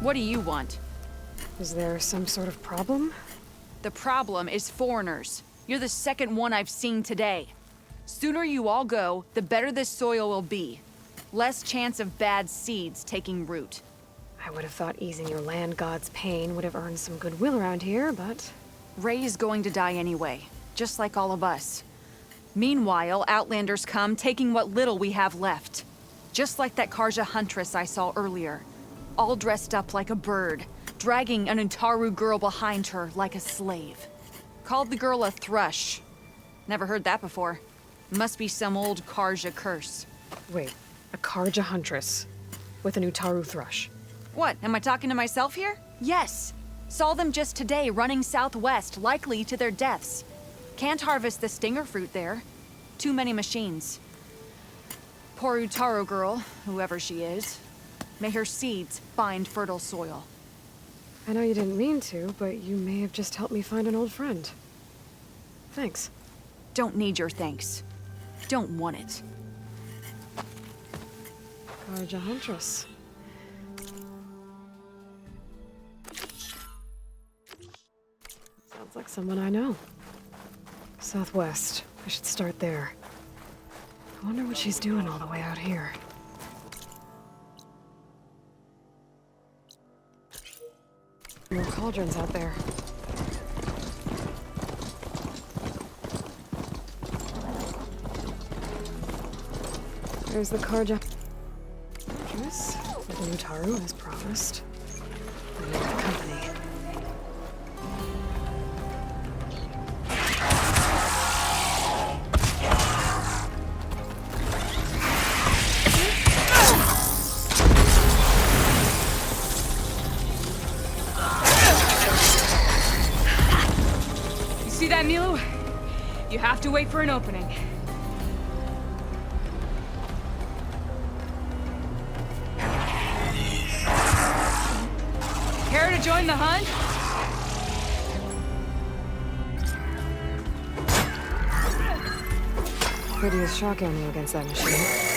What do you want? Is there some sort of problem? The problem is foreigners. You're the second one I've seen today. Sooner you all go, the better this soil will be. Less chance of bad seeds taking root. I would have thought easing your land god's pain would have earned some goodwill around here, but... Ray's going to die anyway, just like all of us. Meanwhile, Outlanders come, taking what little we have left. Just like that Karja huntress I saw earlier. All dressed up like a bird, dragging an Utaru girl behind her like a slave. Called the girl a thrush. Never heard that before. Must be some old Karja curse. Wait, a Karja huntress with an Utaru thrush. What, am I talking to myself here? Yes. Saw them just today running southwest, likely to their deaths. Can't harvest the stinger fruit there. Too many machines. Poor Utaru girl, whoever she is. May her seeds find fertile soil. I know you didn't mean to, but you may have just helped me find an old friend. Thanks. Don't need your thanks. Don't want it. Karja huntress. Sounds like someone I know. Southwest. I should start there. I wonder what she's doing all the way out here. More cauldrons out there. There's the Karja huntress with an Utaru as promised. I need the company. See that, Milu? You have to wait for an opening. Care to join the hunt? Prettiest shock ammo against that machine.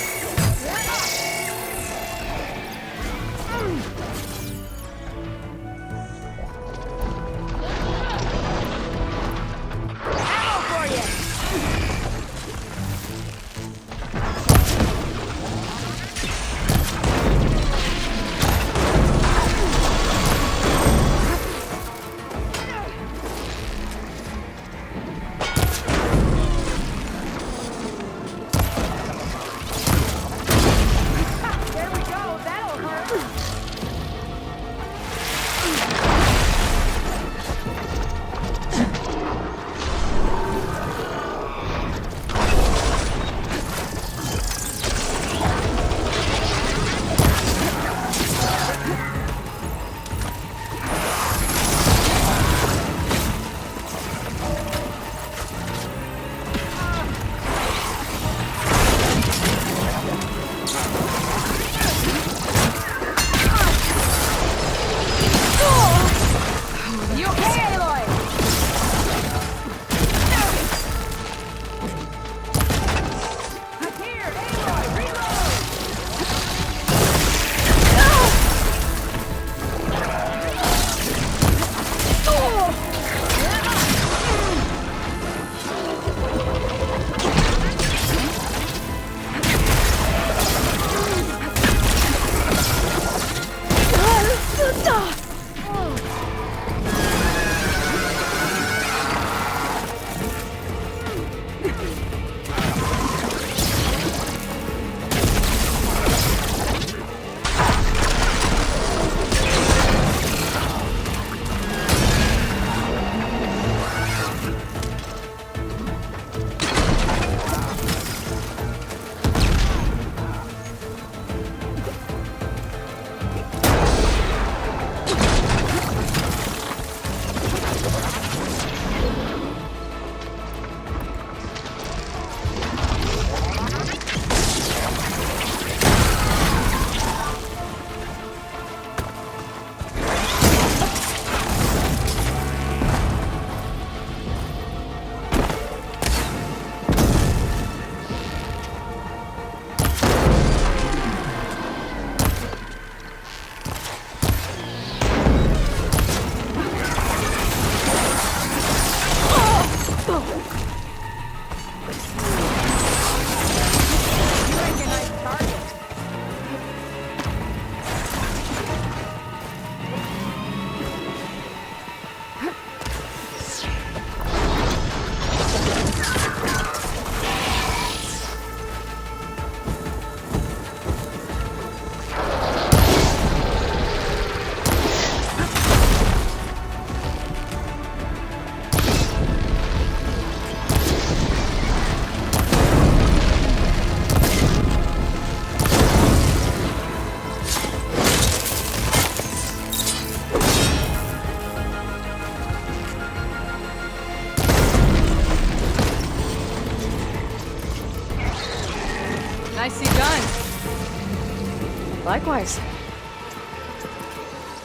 Likewise.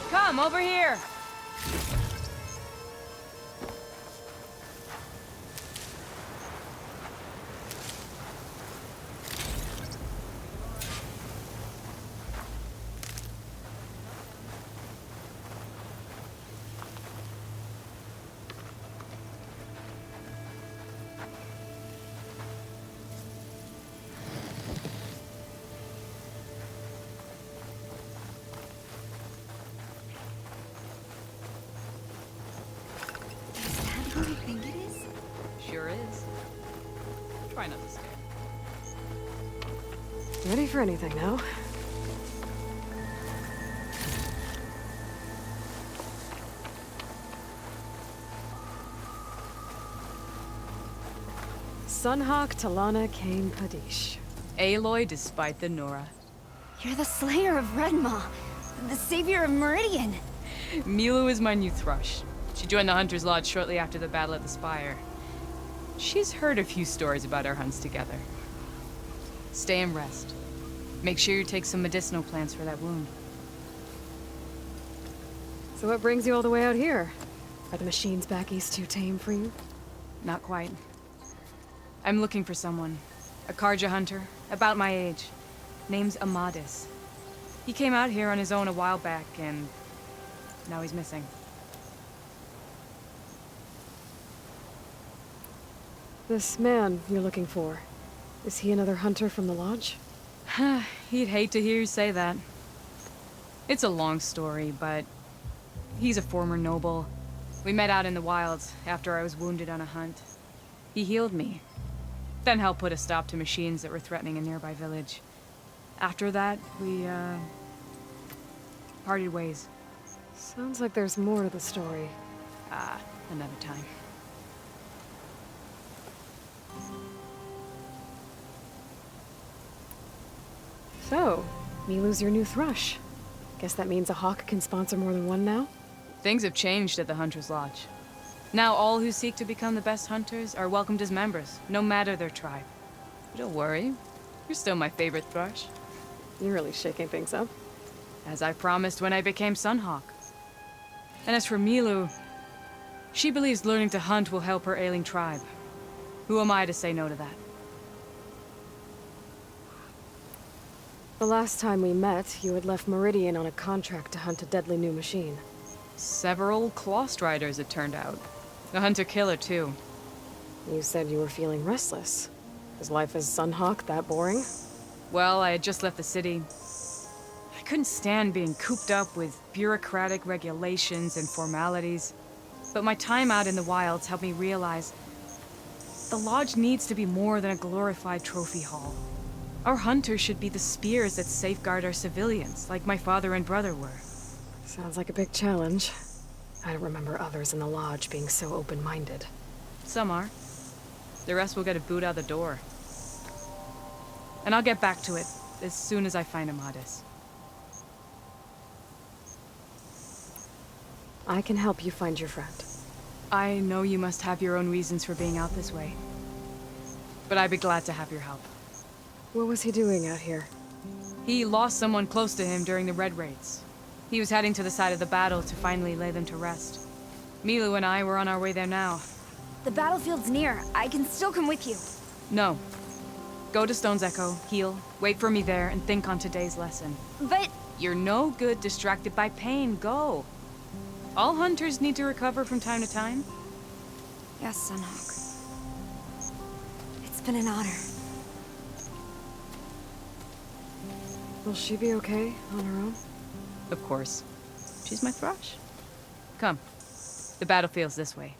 Come, over here! Who do you think it is? Sure is. Try not to stare. Ready for anything now? Sunhawk Talana Kane Padish. Aloy despite the Nora. You're the slayer of Redmaw, the savior of Meridian. Milu is my new thrush. She joined the Hunter's Lodge shortly after the Battle at the Spire. She's heard a few stories about our hunts together. Stay and rest. Make sure you take some medicinal plants for that wound. So what brings you all the way out here? Are the machines back east too tame for you? Not quite. I'm looking for someone. A Karja hunter, about my age. Name's Amadis. He came out here on his own a while back, and now he's missing. This man you're looking for, is he another hunter from the lodge? He'd hate to hear you say that. It's a long story, but he's a former noble. We met out in the wilds after I was wounded on a hunt. He healed me, then helped put a stop to machines that were threatening a nearby village. After that, we, parted ways. Sounds like there's more to the story. Another time. So, Milu's your new thrush. Guess that means a hawk can sponsor more than one now? Things have changed at the Hunter's Lodge. Now all who seek to become the best hunters are welcomed as members, no matter their tribe. But don't worry, you're still my favorite thrush. You're really shaking things up. As I promised when I became Sunhawk. And as for Milu, she believes learning to hunt will help her ailing tribe. Who am I to say no to that? The last time we met, you had left Meridian on a contract to hunt a deadly new machine. Several Claw Riders, it turned out. A hunter-killer, too. You said you were feeling restless. Is life as Sunhawk that boring? Well, I had just left the city. I couldn't stand being cooped up with bureaucratic regulations and formalities. But my time out in the wilds helped me realize the lodge needs to be more than a glorified trophy hall. Our hunters should be the spears that safeguard our civilians, like my father and brother were. Sounds like a big challenge. I don't remember others in the lodge being so open-minded. Some are. The rest will get a boot out the door. And I'll get back to it as soon as I find Amadis. I can help you find your friend. I know you must have your own reasons for being out this way. But I'd be glad to have your help. What was he doing out here? He lost someone close to him during the Red Raids. He was heading to the side of the battle to finally lay them to rest. Milu and I were on our way there now. The battlefield's near. I can still come with you. No. Go to Stone's Echo, heal, wait for me there, and think on today's lesson. But... You're no good distracted by pain. Go. All hunters need to recover from time to time. Yes, Sunhawk. It's been an honor. Will she be okay on her own? Of course. She's my thrush. Come. The battlefield's this way.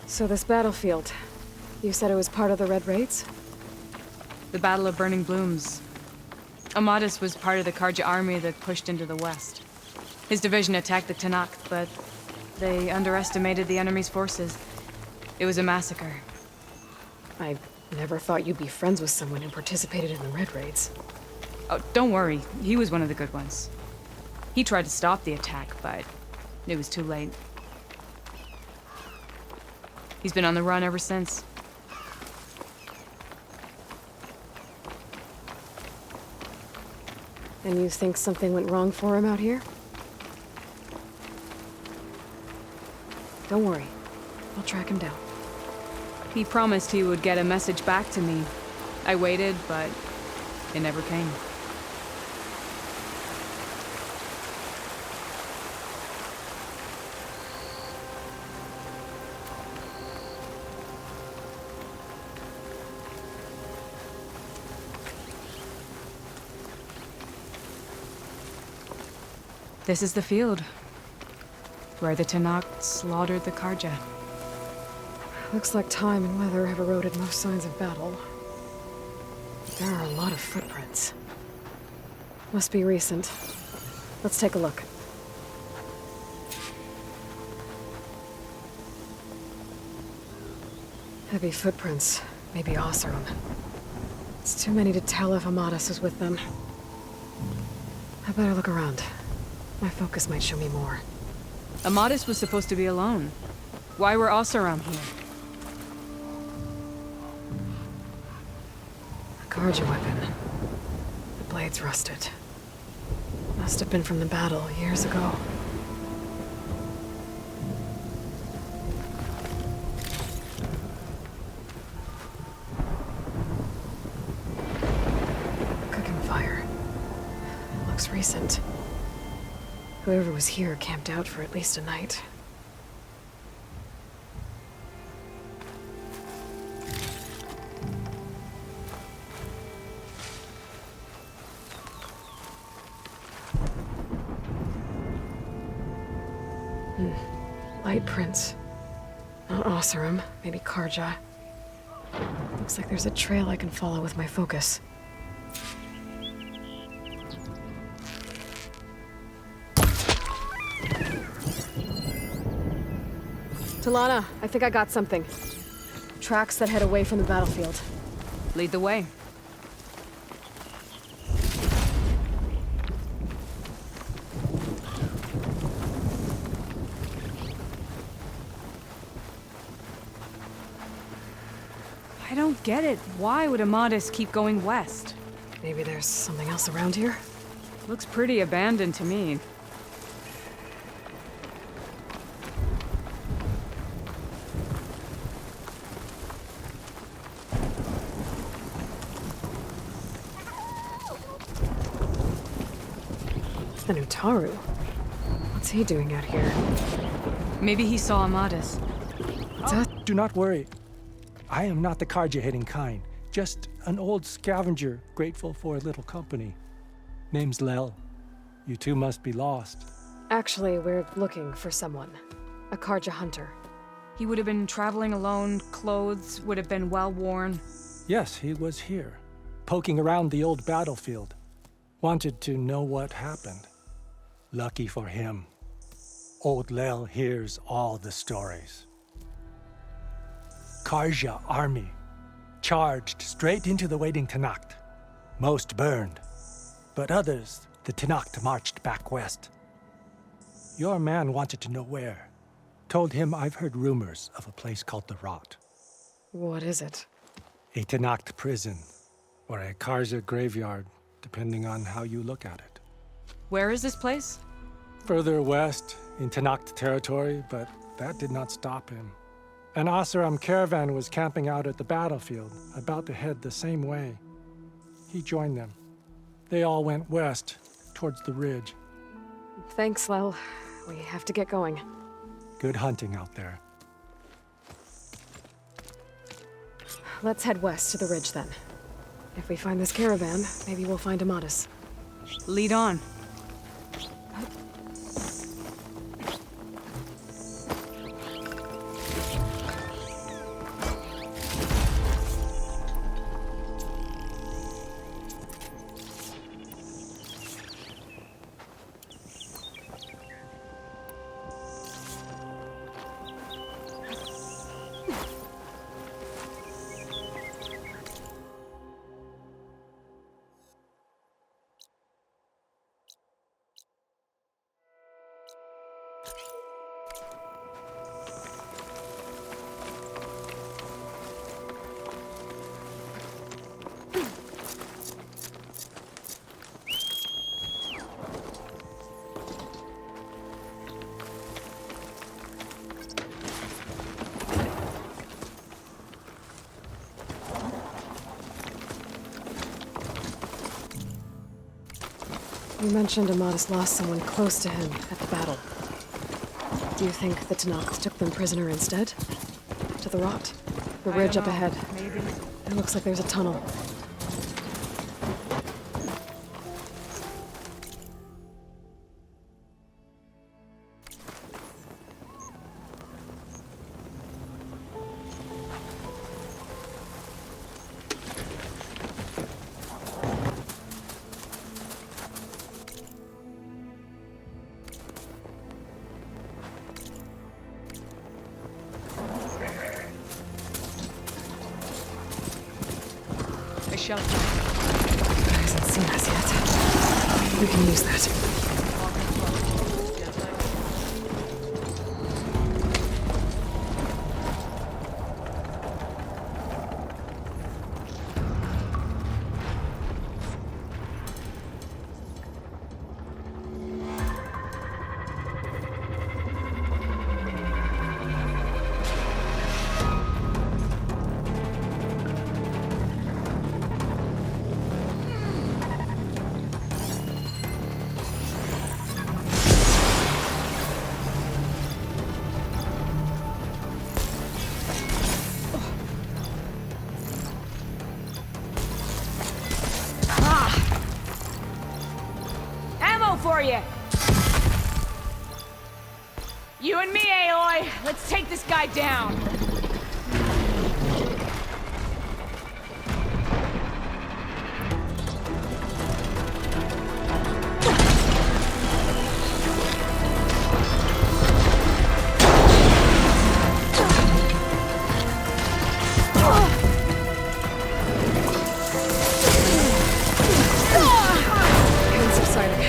So this battlefield, you said it was part of the Red Raids? The Battle of Burning Blooms. Amadis was part of the Karja army that pushed into the west. His division attacked the Tanakh, but they underestimated the enemy's forces. It was a massacre. I never thought you'd be friends with someone who participated in the Red Raids. Oh, don't worry. He was one of the good ones. He tried to stop the attack, but It was too late. He's been on the run ever since. And you think something went wrong for him out here? Don't worry. I'll track him down. He promised he would get a message back to me. I waited, but it never came. This is the field where the Tenakth slaughtered the Karja. Looks like time and weather have eroded most signs of battle. There are a lot of footprints. Must be recent. Let's take a look. Heavy footprints. Maybe Oseram. It's too many to tell if Amadas is with them. I better look around. My focus might show me more. Amadas was supposed to be alone. Why were Oseram here? A Karja weapon. The blade's rusted. Must have been from the battle years ago. Cooking fire. Looks recent. Whoever was here camped out for at least a night. Light prints. Not Oseram, maybe Karja. Looks like there's a trail I can follow with my focus. Talana, I think I got something. Tracks that head away from the battlefield. Lead the way. I don't get it. Why would Amadas keep going west? Maybe there's something else around here? Looks pretty abandoned to me. The Utaru. What's he doing out here? Maybe he saw Amadas. Do not worry. I am not the Karja-hating kind. Just an old scavenger grateful for a little company. Name's Lel. You two must be lost. Actually, we're looking for someone. A Karja hunter. He would have been traveling alone, clothes would have been well worn. Yes, he was here, poking around the old battlefield. Wanted to know what happened. Lucky for him, old Lel hears all the stories. Karja army charged straight into the waiting Tenakth. Most burned, but others, the Tenakth marched back west. Your man wanted to know where. Told him I've heard rumors of a place called the Rot. What is it? A Tenakth prison, or a Karja graveyard, depending on how you look at it. Where is this place? Further west, in Tenakth territory, but that did not stop him. An Oseram caravan was camping out at the battlefield, about to head the same way. He joined them. They all went west, towards the ridge. Thanks, Lel. We have to get going. Good hunting out there. Let's head west to the ridge then. If we find this caravan, maybe we'll find Amadas. Lead on. You mentioned Amadis lost someone close to him at the battle. Do you think the Tenakth took them prisoner instead? To the rot? The ridge up ahead. Maybe. It looks like there's a tunnel. A shelter. Hasn't seen us yet. We can use that. For you. You and me, Aloy. Let's take this guy down. Pain's subsiding.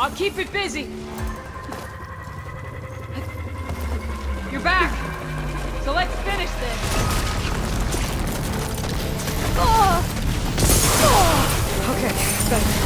I'll keep it busy. You're back. So let's finish this. Okay, better.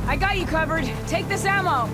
I got you covered. Take this ammo.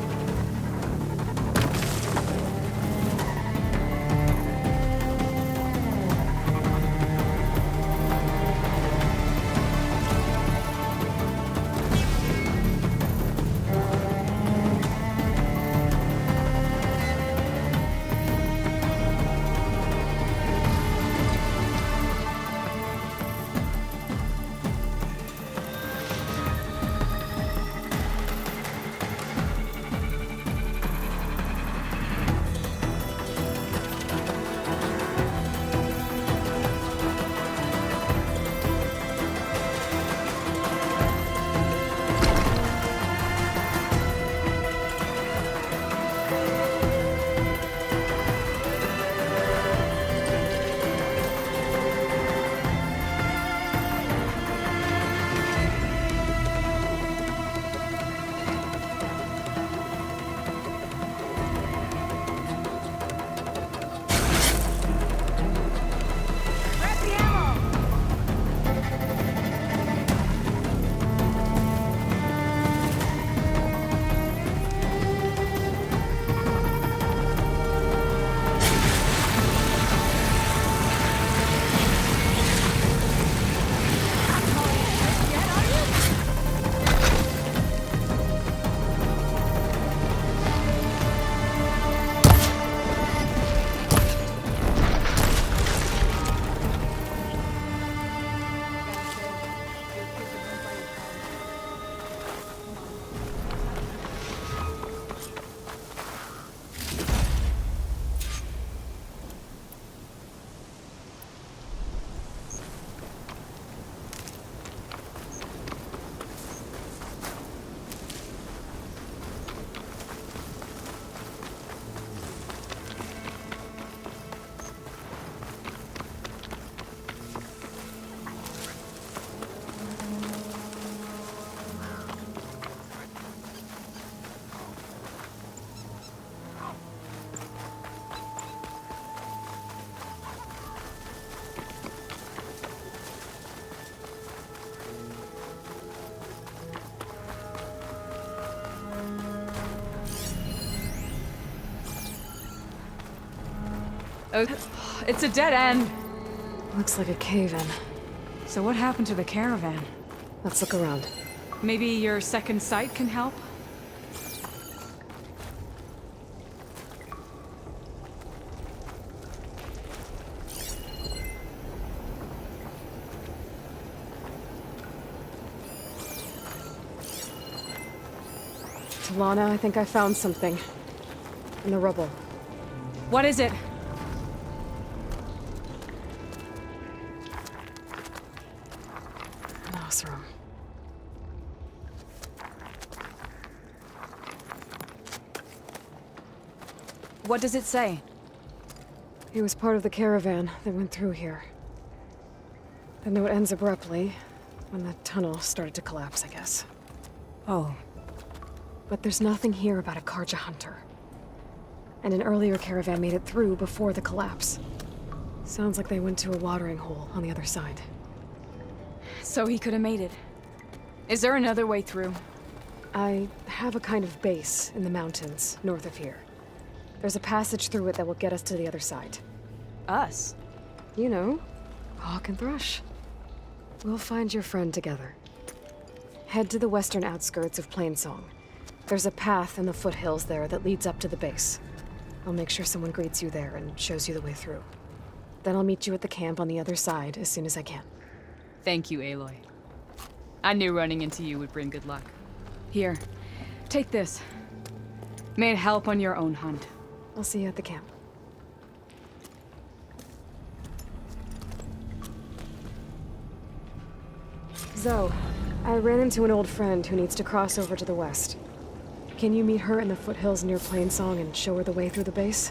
It's a dead end. Looks like a cave-in. So what happened to the caravan? Let's look around. Maybe your second sight can help? Talana, I think I found something. In the rubble. What is it? Room. What does it say? He was part of the caravan that went through here. The note ends abruptly, when the tunnel started to collapse, I guess. Oh. But there's nothing here about a Karja hunter. And an earlier caravan made it through before the collapse. Sounds like they went to a watering hole on the other side. So he could have made it. Is there another way through? I have a kind of base in the mountains, north of here. There's a passage through it that will get us to the other side. Us? You know, Hawk and Thrush. We'll find your friend together. Head to the western outskirts of Plainsong. There's a path in the foothills there that leads up to the base. I'll make sure someone greets you there and shows you the way through. Then I'll meet you at the camp on the other side as soon as I can. Thank you, Aloy. I knew running into you would bring good luck. Here, take this. May it help on your own hunt. I'll see you at the camp. Zoe, I ran into an old friend who needs to cross over to the west. Can you meet her in the foothills near Plainsong and show her the way through the base?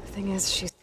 The thing is, she's